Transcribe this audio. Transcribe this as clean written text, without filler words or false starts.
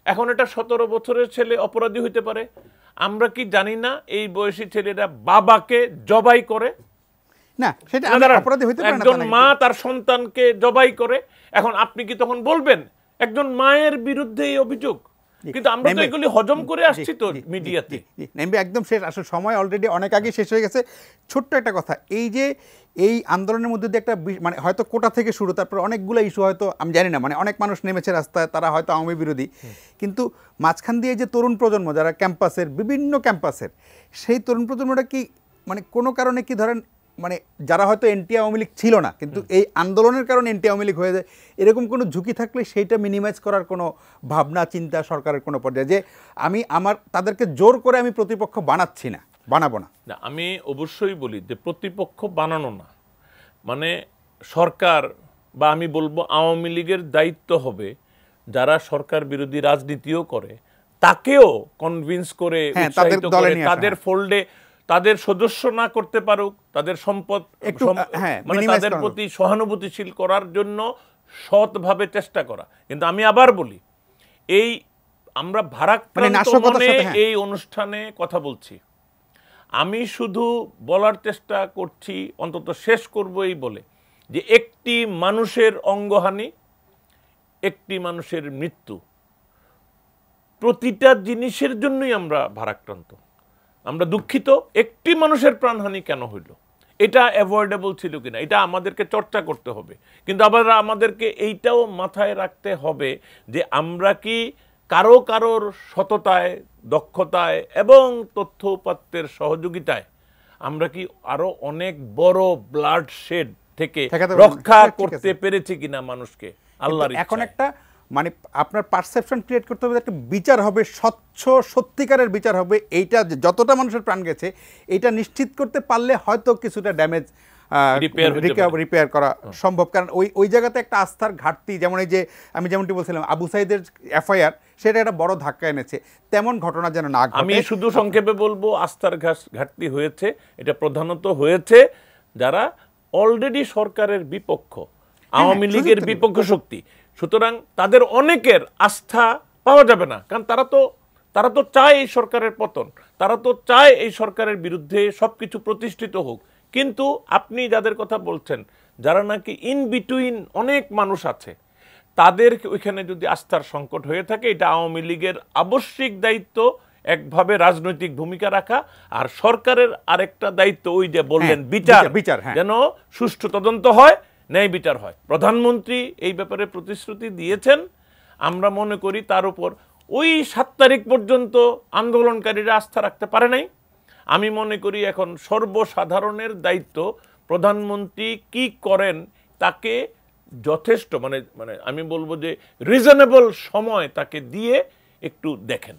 এখন এটা 17 বছরের ছেলে অপরাধী হইতে পারে। আমরা কি জানি না এই বয়সী ছেলেরা বাবাকে জবাই করে? না, সেটা অপরাধী হইতে পারে না। একজন মা তার সন্তানকে জবাই করে, এখন আপনি কি তখন বলবেন একজন মায়ের বিরুদ্ধে এই অভিযোগ? কিন্তু আমরা তো এগুলি হজম করে আসছি তো মিডিয়াতে। একদম শেষ, আসলে সময় অলরেডি অনেক আগে শেষ হয়ে গেছে। ছোট্ট একটা কথা, এই যে এই আন্দোলনের মধ্যে দিয়ে একটা মানে হয়তো কোটা থেকে শুরু, তারপর অনেকগুলো ইস্যু হয়তো আমি জানি না, মানে অনেক মানুষ নেমেছে রাস্তায়, তারা হয়তো আওয়ামী বিরোধী, কিন্তু মাঝখান দিয়ে যে তরুণ প্রজন্ম যারা ক্যাম্পাসের, বিভিন্ন ক্যাম্পাসের, সেই তরুণ প্রজন্মটা কি মানে কোনো কারণে কি ধরেন মানে যারা হয়তো এনটি আওয়ামী লীগ ছিল না কিন্তু এই আন্দোলনের কারণে এনটি আওয়ামী লীগ হয়ে যায়, এরকম কোনো ঝুঁকি থাকলে সেইটা মিনিমাইজ করার কোনো ভাবনা চিন্তা সরকারের কোনো পর্যায়ে, যে আমি তাদেরকে জোর করে আমি প্রতিপক্ষ বানাচ্ছি না, বানাবো না? আমি অবশ্যই বলি যে প্রতিপক্ষ বানানো না, মানে সরকার বা আমি বলবো আওয়ামী লীগের দায়িত্ব হবে যারা সরকার বিরোধী রাজনীতিও করে তাকেও কনভিন্স করে, উৎসাহিত করে, তাদের ফোল্ডে তাদের সদস্য না করতে পারুক, তাদের সম্পদ মানে তাদের প্রতি সহানুভূতিশীল করার জন্য সৎভাবে চেষ্টা করা। কিন্তু আমি আবার বলি, এই আমরা ভারাক্রান্ত মনে এই অনুষ্ঠানে কথা বলছি, আমি শুধু বলার চেষ্টা করছি, অন্তত শেষ করব এই বলে যে একটি মানুষের অঙ্গহানি, একটি মানুষের মৃত্যু, প্রতিটা জিনিসের জন্যই আমরা ভারাক্রান্ত, আমরা দুঃখিত। একটি মানুষের প্রাণহানি কেন হইল, এটা অ্যাভয়েডেবল ছিল কিনা, এটা আমাদেরকে চর্চা করতে হবে। কিন্তু আবার আমাদেরকে এইটাও মাথায় রাখতে হবে যে আমরা কি কারোর সততায়, দক্ষতায় এবং তথ্য উপাত্তের সহযোগিতায় আমরা কি আরো অনেক বড় ব্লাড শেড থেকে রক্ষা করতে পেরেছি কিনা মানুষকে, আল্লাহর ইচ্ছায়। এখন একটা মানে আপনার পারসেপশন ক্রিয়েট করতে হবে, একটা বিচার হবে, স্বচ্ছ সত্যিকারের বিচার হবে। এইটা যতটা মানুষের প্রাণ গেছে এটা নিশ্চিত করতে পারলে হয়তো কিছুটা ড্যামেজ রিপেয়ার করা সম্ভব। কারণ ওই জায়গাতে একটা আস্থার ঘাটতি, যেমন এই যে আমি যেমনটি বলছিলাম আবু সাইদের এফআইআর, সেটা একটা বড় ধাক্কা এনেছে, তেমন ঘটনা যেন না ঘটে। আমি শুধু সংক্ষেপে বলবো, আস্থার ঘাটতি হয়েছে, এটা প্রধানত হয়েছে যারা অলরেডি সরকারের বিপক্ষ, আওয়ামী লীগের বিপক্ষ শক্তি। সুতরাং তাদের অনেকের আস্থা পাওয়া যাবে না, কারণ তারা তো চায় এই সরকারের পতন, তারা তো চায় এই সরকারের বিরুদ্ধে সবকিছু প্রতিষ্ঠিত হোক। কিন্তু আপনি যাদের কথা বলছেন, যারা নাকি ইন বিটুইন অনেক মানুষ আছে, তাদের ওইখানে যদি আস্থার সংকট হয়ে থাকে, এটা আওয়ামী লীগের আবশ্যিক দায়িত্ব একভাবে রাজনৈতিক ভূমিকা রাখা, আর সরকারের আরেকটা দায়িত্ব ওই যে বললেন বিচার, যেন সুষ্ঠু তদন্ত হয়, ন্যায় বিচার হয়। প্রধানমন্ত্রী এই ব্যাপারে প্রতিশ্রুতি দিয়েছেন, আমরা মনে করি তার উপর ওই 7 তারিখ পর্যন্ত আন্দোলনকারীরা আস্থা রাখতে পারে নাই। আমি মনে করি এখন সর্বসাধারণের দায়িত্ব প্রধানমন্ত্রী কি করেন তাকে যথেষ্ট মানে আমি বলবো যে রিজনেবল সময় তাকে দিয়ে একটু দেখেন।